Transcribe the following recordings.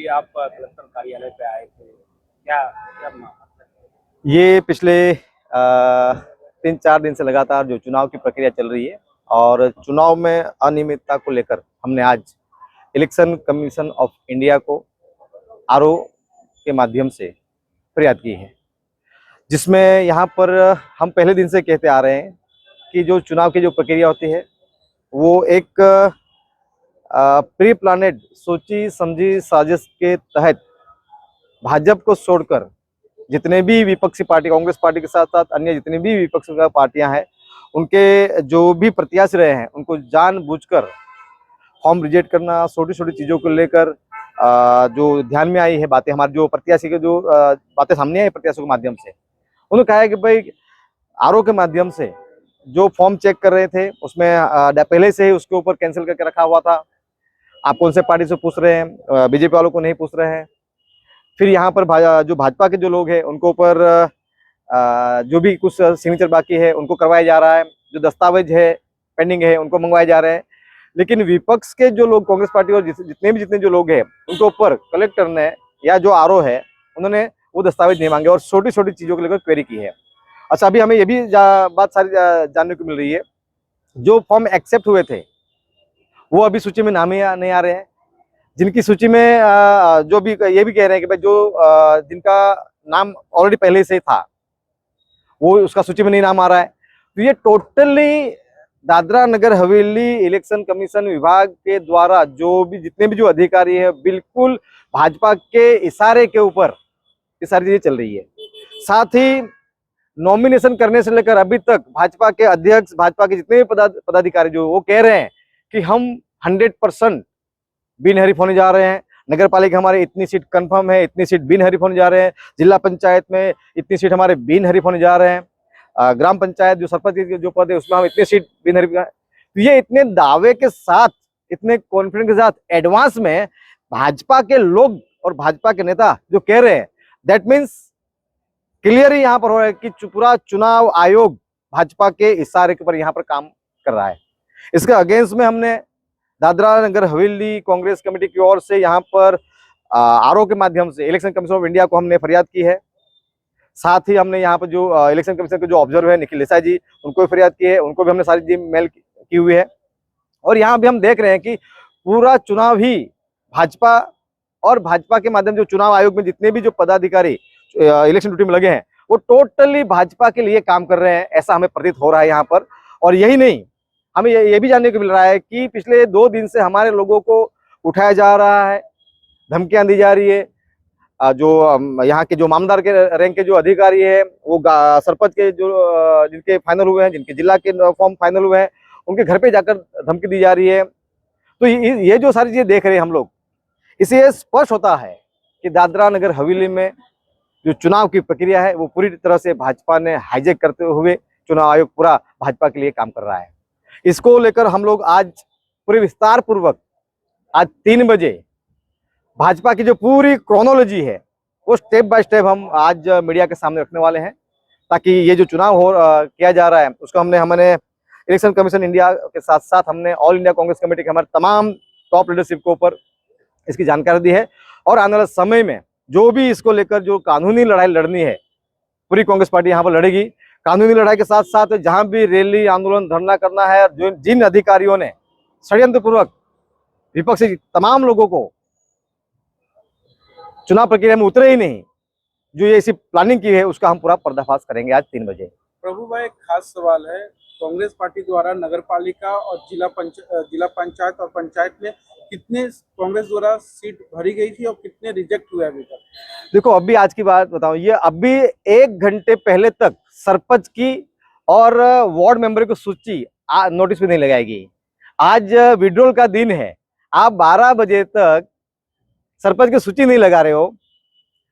अभी आप कलेक्टर कार्यालय पे आए थे, क्या क्या ये पिछले 3-4 दिन से लगातार जो चुनाव की प्रक्रिया चल रही है और चुनाव में अनियमितता को लेकर हमने आज इलेक्शन कमीशन ऑफ इंडिया को आरओ के माध्यम से फरियाद की है, जिसमें यहाँ पर हम पहले दिन से कहते आ रहे हैं कि जो चुनाव की जो प्रक्रिया होती है वो एक प्री प्लानेड सोची समझी साजिश के तहत भाजपा को छोड़कर जितने भी विपक्षी पार्टी, कांग्रेस पार्टी के साथ साथ अन्य जितनी भी विपक्षी पार्टियां हैं, उनके जो भी प्रत्याशी रहे हैं उनको जानबूझकर फॉर्म रिजेक्ट करना, छोटी छोटी चीज़ों को लेकर जो ध्यान में आई है बातें, हमारे जो प्रत्याशी के जो बातें सामने आई प्रत्याशियों के माध्यम से, उन्होंने कहा है कि भाई आरओ के माध्यम से जो फॉर्म चेक कर रहे थे उसमें पहले से ही उसके ऊपर कैंसिल करके रखा हुआ था। आप कौन से पार्टी से पूछ रहे हैं, बीजेपी वालों को नहीं पूछ रहे हैं। फिर यहाँ पर जो भाजपा के जो लोग हैं उनको ऊपर जो भी कुछ सिग्नेचर बाकी है उनको करवाया जा रहा है, जो दस्तावेज है पेंडिंग है उनको मंगवाए जा रहे हैं। लेकिन विपक्ष के जो लोग, कांग्रेस पार्टी और जितने जो लोग हैं उनके ऊपर कलेक्टर ने या जो आरओ है उन्होंने वो दस्तावेज नहीं मांगे और छोटी छोटी चीज़ों को लेकर क्वेरी की है। अच्छा, अभी हमें ये भी बात सारी जानने को मिल रही है, जो फॉर्म एक्सेप्ट हुए थे वो अभी सूची में नाम ही नहीं आ रहे हैं। जिनकी सूची में जो भी ये भी कह रहे हैं कि भाई जो जिनका नाम ऑलरेडी पहले से था वो उसका सूची में नहीं नाम आ रहा है। तो ये totally Dadra Nagar Haveli election commission विभाग के द्वारा जो भी जितने भी जो अधिकारी है बिल्कुल भाजपा के इशारे के ऊपर ये सारी चीजें चल रही है। साथ ही नॉमिनेशन करने से लेकर अभी तक भाजपा के अध्यक्ष, भाजपा के जितने भी पदाधिकारी जो वो कह रहे हैं कि हम 100% बिन हरीफ होने जा रहे हैं। नगर पालिका हमारे इतनी सीट कंफर्म है, इतनी सीट बिन हरीफ होने जा रहे हैं। जिला पंचायत में इतनी सीट हमारे बिन हरीफ होने जा रहे हैं। ग्राम पंचायत जो सरपंच के जो पद है उसमें हम इतनी सीट बिन हरीफ। तो ये इतने दावे के साथ, इतने कॉन्फिडेंस के साथ एडवांस में भाजपा के लोग और भाजपा के नेता जो कह रहे हैं, दैट मीन्स क्लियर ही यहाँ पर हो रहा है कि पूरा चुनाव आयोग भाजपा के इशारे के ऊपर यहाँ पर काम कर रहा है। इसके अगेंस्ट में हमने दादरा नगर हवेली कांग्रेस कमेटी की ओर से यहाँ पर आरओ के माध्यम से इलेक्शन कमीशन ऑफ इंडिया को हमने फरियाद की है। साथ ही हमने यहाँ पर जो इलेक्शन कमीशन के जो ऑब्जर्वर है निखिल देसाई जी, उनको भी फरियाद की है, उनको भी हमने सारी चीज मेल की हुई है। और यहाँ भी हम देख रहे हैं कि पूरा चुनाव ही भाजपा और भाजपा के माध्यम जो चुनाव आयोग में जितने भी जो पदाधिकारी इलेक्शन ड्यूटी में लगे हैं वो टोटली भाजपा के लिए काम कर रहे हैं, ऐसा हमें प्रतीत हो रहा है यहाँ पर। और यही नहीं, हमें ये भी जानने को मिल रहा है कि पिछले 2 दिन से हमारे लोगों को उठाया जा रहा है, धमकियां दी जा रही है। जो यहाँ के जो मामदार के रैंक के जो अधिकारी है वो सरपंच के जो जिनके फाइनल हुए हैं, जिनके जिला के फॉर्म फाइनल हुए हैं, उनके घर पे जाकर धमकी दी जा रही है। तो ये जो सारी चीजें देख रहे हैं हम लोग, इससे स्पष्ट होता है कि दादरा नगर हवेली में जो चुनाव की प्रक्रिया है वो पूरी तरह से भाजपा ने हाईजैक करते हुए चुनाव आयोग पूरा भाजपा के लिए काम कर रहा है। इसको लेकर हम लोग आज पूरे विस्तार पूर्वक आज 3 बजे भाजपा की जो पूरी क्रोनोलॉजी है वो स्टेप बाय स्टेप हम आज मीडिया के सामने रखने वाले हैं, ताकि ये जो चुनाव किया जा रहा है उसको हमने इलेक्शन कमीशन इंडिया के साथ साथ हमने ऑल इंडिया कांग्रेस कमेटी के हमारे तमाम टॉप लीडरशिप के ऊपर इसकी जानकारी दी है। और आने वाले समय में जो भी इसको लेकर जो कानूनी लड़ाई लड़नी है पूरी कांग्रेस पार्टी यहाँ पर लड़ेगी। कानूनी लड़ाई के साथ साथ जहां भी रैली, आंदोलन, धरना करना है, जो जिन अधिकारियों ने षड्यंत्र पूर्वक विपक्षी तमाम लोगों को चुनाव प्रक्रिया में उतरे ही नहीं, जो ये ऐसी प्लानिंग की है, उसका हम पूरा पर्दाफाश करेंगे आज 3 बजे। प्रभु भाई, एक खास सवाल है, कांग्रेस पार्टी द्वारा नगर पालिका और जिला पंचायत और पंचायत में कितने कांग्रेस द्वारा सीट भरी गई थी और कितने रिजेक्ट हुए अभी तक? देखो, अभी आज की बात बताऊं, ये अभी 1 घंटे पहले तक सरपंच की और वार्ड मेंबर की सूची नोटिस पे नहीं लगाएगी। आज विड्रॉल का दिन है, आप 12 बजे तक सरपंच की सूची नहीं लगा रहे हो,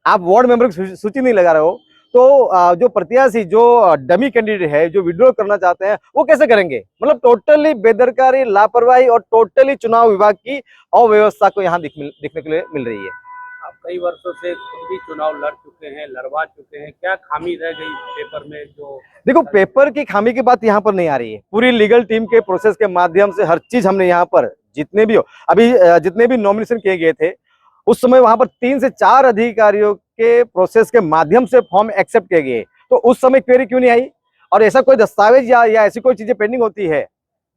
आप वार्ड मेंबर की सूची नहीं लगा रहे हो, तो जो प्रत्याशी, जो डमी कैंडिडेट है, जो विड्रॉ करना चाहते हैं, वो कैसे करेंगे? मतलब टोटली बेदरकारी, लापरवाही और टोटली चुनाव विभाग की अव्यवस्था को यहाँ दिखने के लिए मिल रही है। आप कई वर्षों से खुद भी चुनाव लड़ चुके हैं, लड़वा चुके हैं, क्या खामी रह गई पेपर में? जो देखो, पेपर की खामी की बात यहाँ पर नहीं आ रही है। पूरी लीगल टीम के प्रोसेस के माध्यम से हर चीज हमने यहाँ पर जितने भी नॉमिनेशन किए गए थे उस समय वहां पर 3 से 4 अधिकारियों के प्रोसेस के माध्यम से फॉर्म एक्सेप्ट किए गए, तो उस समय क्वेरी क्यों नहीं आई? और ऐसा कोई दस्तावेज या ऐसी कोई चीजें पेंडिंग होती है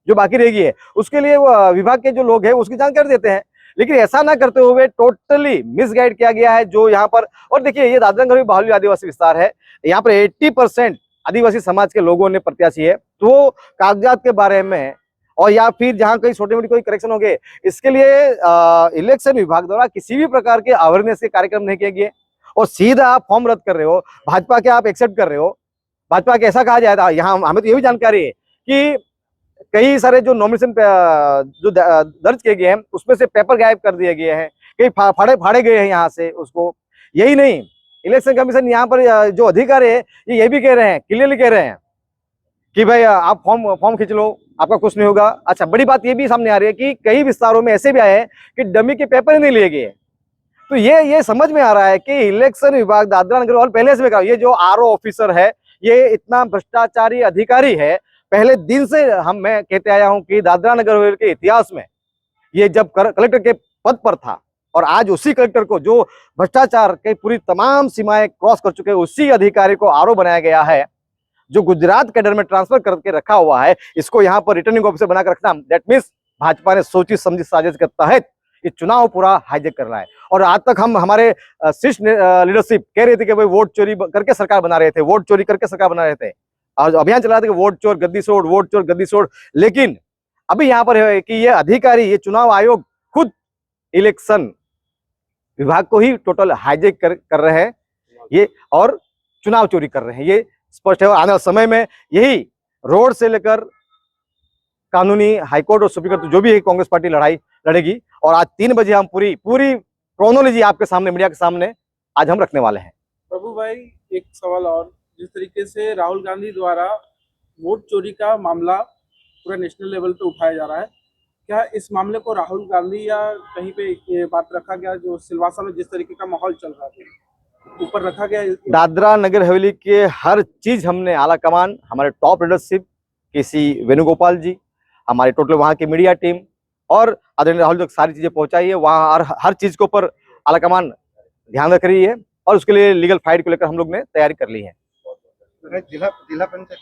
जो बाकी रह गई है, उसके लिए वो विभाग के जो लोग हैं उसकी जानकारी देते हैं। लेकिन ऐसा ना करते हुए टोटली मिसगाइड किया गया है जो यहाँ पर। और देखिए, ये दादरा नगर बाहुल्य आदिवासी विस्तार है, यहाँ पर 80% आदिवासी समाज के लोगों ने प्रत्याशी है, तो कागजात के बारे में और या फिर जहां कहीं छोटे मोटे कोई करेक्शन हो गए, इसके लिए इलेक्शन विभाग द्वारा किसी भी प्रकार के अवेयरनेस के कार्यक्रम नहीं किए गए, और सीधा आप फॉर्म रद्द कर रहे हो, भाजपा के आप एक्सेप्ट कर रहे हो। भाजपा के ऐसा कहा जाए था, यहाँ हमें तो ये भी जानकारी है कि कई सारे जो नॉमिनेशन जो दर्ज किए गए हैं उसमें से पेपर गायब कर दिए गए हैं, कई फाड़े फाड़े गए हैं यहाँ से उसको। यही नहीं, इलेक्शन कमीशन यहाँ पर जो अधिकारी है ये भी कह रहे हैं, क्लियरली कह रहे हैं कि भाई आप फॉर्म खींच लो, आपका कुछ नहीं होगा। अच्छा, बड़ी बात ये भी सामने आ रही है कि कई विस्तारों में ऐसे भी आए हैं कि डमी के पेपर ही नहीं लिए गए। तो ये समझ में आ रहा है कि इलेक्शन विभाग दादरा नगर हवेली पहले से ये जो आरओ ऑफिसर है ये इतना भ्रष्टाचारी अधिकारी है। पहले दिन से मैं कहते आया हूं कि दादरा नगर हवेली के इतिहास में ये जब कलेक्टर के पद पर था, और आज उसी कलेक्टर को जो भ्रष्टाचार के पूरी तमाम सीमाएं क्रॉस कर चुके उसी अधिकारी को आरओ बनाया गया है, जो गुजरात कैडर में ट्रांसफर करके रखा हुआ है, इसको यहाँ पर रिटर्निंग ऑफिसर बनाकर रखना, दैट मीन्स भाजपा ने सोची समझी साजिश के तहत ये चुनाव पूरा हाईजेक कर रहा है। और आज तक हमारे शीर्ष लीडरशिप कह रही थी कि भाई वोट चोरी करके सरकार बना रहे थे, वोट चोरी करके सरकार बना रहे थे, और अभियान चला रहे थे कि वोट चोर गद्दी छोड़, वोट चोर गद्दी छोड़। लेकिन अभी यहाँ पर है कि ये अधिकारी, ये चुनाव आयोग खुद इलेक्शन विभाग को ही टोटल हाईजेक कर रहे हैं ये, और चुनाव चोरी कर रहे हैं, ये स्पष्ट है। आने वाले समय में यही रोड से लेकर कानूनी हाईकोर्ट और सुप्रीम कोर्ट जो भी है कांग्रेस पार्टी लड़ाई लड़ेगी। और आज 3 बजे हम पूरी क्रोनोलॉजी आपके सामने, मीडिया के सामने आज हम रखने वाले हैं। प्रभु भाई, एक सवाल और, जिस तरीके से राहुल गांधी द्वारा वोट चोरी का मामला पूरा नेशनल लेवल पे उठाया जा रहा है, क्या इस मामले को राहुल गांधी या कहीं पे ये बात रखा गया, जो सिलवासा में जिस तरीके का माहौल चल रहा था, ऊपर रखा गया? दादरा नगर हवेली के हर चीज हमने आला कमान, हमारे टॉप लीडरशिप केसी वेणुगोपाल जी, हमारे टोटल वहाँ की मीडिया टीम और आदरणीय राहुल तक सारी चीजें पहुंचाई है। वहाँ हर चीज के ऊपर आला कमान ध्यान रख रही है, और उसके लिए लीगल फाइट को लेकर हम लोग ने तैयारी कर ली है। जिला पंचायत